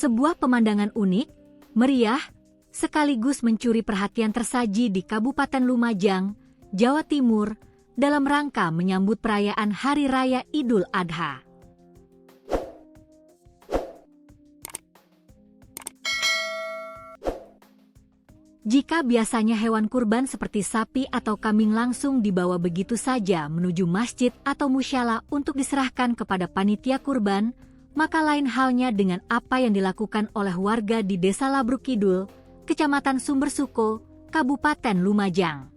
Sebuah pemandangan unik, meriah, sekaligus mencuri perhatian tersaji di Kabupaten Lumajang, Jawa Timur, dalam rangka menyambut perayaan Hari Raya Idul Adha. Jika biasanya hewan kurban seperti sapi atau kambing langsung dibawa begitu saja menuju masjid atau musyalah untuk diserahkan kepada panitia kurban, maka lain halnya dengan apa yang dilakukan oleh warga di Desa Labruk Kidul, Kecamatan Sumbersuko, Kabupaten Lumajang.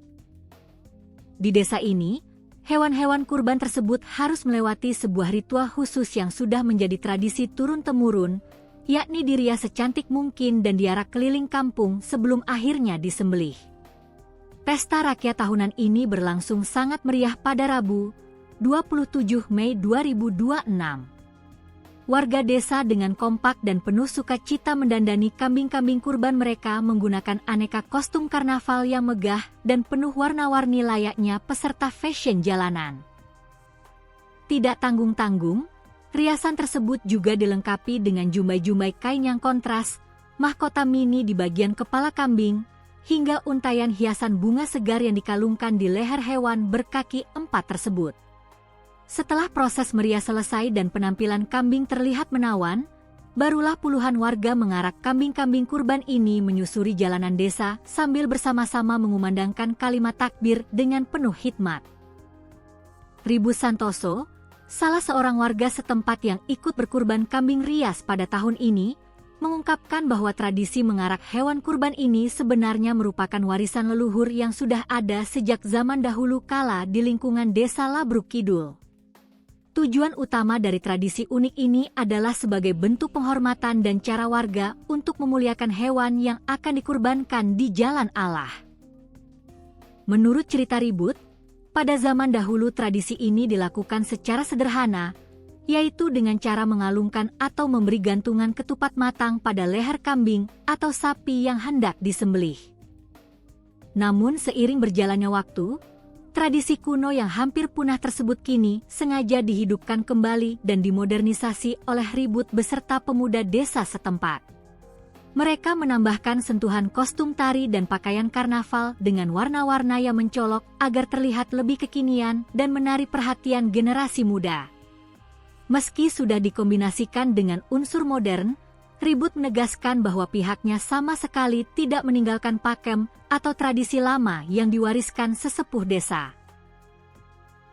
Di desa ini, hewan-hewan kurban tersebut harus melewati sebuah ritual khusus yang sudah menjadi tradisi turun-temurun, yakni dirias secantik mungkin dan diarak keliling kampung sebelum akhirnya disembelih. Pesta rakyat tahunan ini berlangsung sangat meriah pada Rabu, 27 Mei 2026. Warga desa dengan kompak dan penuh sukacita mendandani kambing-kambing kurban mereka menggunakan aneka kostum karnaval yang megah dan penuh warna-warni layaknya peserta fashion jalanan. Tidak tanggung-tanggung, riasan tersebut juga dilengkapi dengan jumbai-jumbai kain yang kontras, mahkota mini di bagian kepala kambing, hingga untayan hiasan bunga segar yang dikalungkan di leher hewan berkaki 4 tersebut. Setelah proses merias selesai dan penampilan kambing terlihat menawan, barulah puluhan warga mengarak kambing-kambing kurban ini menyusuri jalanan desa sambil bersama-sama mengumandangkan kalimat takbir dengan penuh hikmat. Ribut Santoso, salah seorang warga setempat yang ikut berkurban kambing rias pada tahun ini, mengungkapkan bahwa tradisi mengarak hewan kurban ini sebenarnya merupakan warisan leluhur yang sudah ada sejak zaman dahulu kala di lingkungan Desa Labruk Kidul. Tujuan utama dari tradisi unik ini adalah sebagai bentuk penghormatan dan cara warga untuk memuliakan hewan yang akan dikurbankan di jalan Allah. Menurut cerita Ribut, pada zaman dahulu tradisi ini dilakukan secara sederhana, yaitu dengan cara mengalungkan atau memberi gantungan ketupat matang pada leher kambing atau sapi yang hendak disembelih. Namun seiring berjalannya waktu, tradisi kuno yang hampir punah tersebut kini sengaja dihidupkan kembali dan dimodernisasi oleh Ribut beserta pemuda desa setempat. Mereka menambahkan sentuhan kostum tari dan pakaian karnaval dengan warna-warna yang mencolok agar terlihat lebih kekinian dan menarik perhatian generasi muda. Meski sudah dikombinasikan dengan unsur modern, Ribut menegaskan bahwa pihaknya sama sekali tidak meninggalkan pakem atau tradisi lama yang diwariskan sesepuh desa.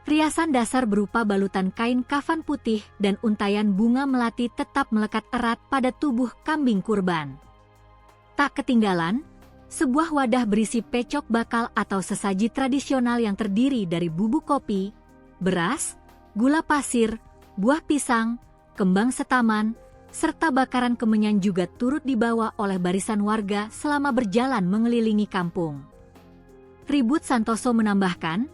Riasan dasar berupa balutan kain kafan putih dan untayan bunga melati tetap melekat erat pada tubuh kambing kurban. Tak ketinggalan, sebuah wadah berisi pecok bakal atau sesaji tradisional yang terdiri dari bubuk kopi, beras, gula pasir, buah pisang, kembang setaman, serta bakaran kemenyan juga turut dibawa oleh barisan warga selama berjalan mengelilingi kampung. Ribut Santoso menambahkan,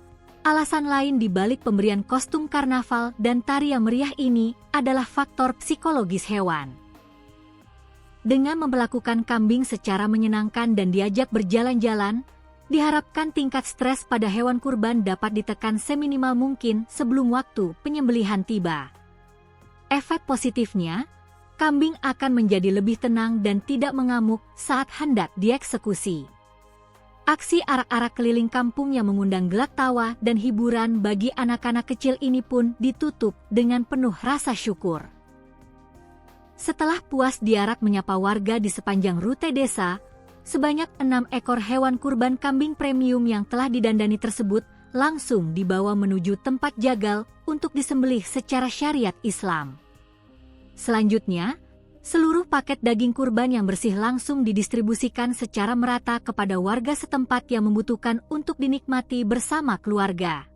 alasan lain di balik pemberian kostum karnaval dan tari yang meriah ini adalah faktor psikologis hewan. Dengan memperlakukan kambing secara menyenangkan dan diajak berjalan-jalan, diharapkan tingkat stres pada hewan kurban dapat ditekan seminimal mungkin sebelum waktu penyembelihan tiba. Efek positifnya, kambing akan menjadi lebih tenang dan tidak mengamuk saat hendak dieksekusi. Aksi arak-arak keliling kampung yang mengundang gelak tawa dan hiburan bagi anak-anak kecil ini pun ditutup dengan penuh rasa syukur. Setelah puas diarak menyapa warga di sepanjang rute desa, sebanyak 6 ekor hewan kurban kambing premium yang telah didandani tersebut langsung dibawa menuju tempat jagal untuk disembelih secara syariat Islam. Selanjutnya, seluruh paket daging kurban yang bersih langsung didistribusikan secara merata kepada warga setempat yang membutuhkan untuk dinikmati bersama keluarga.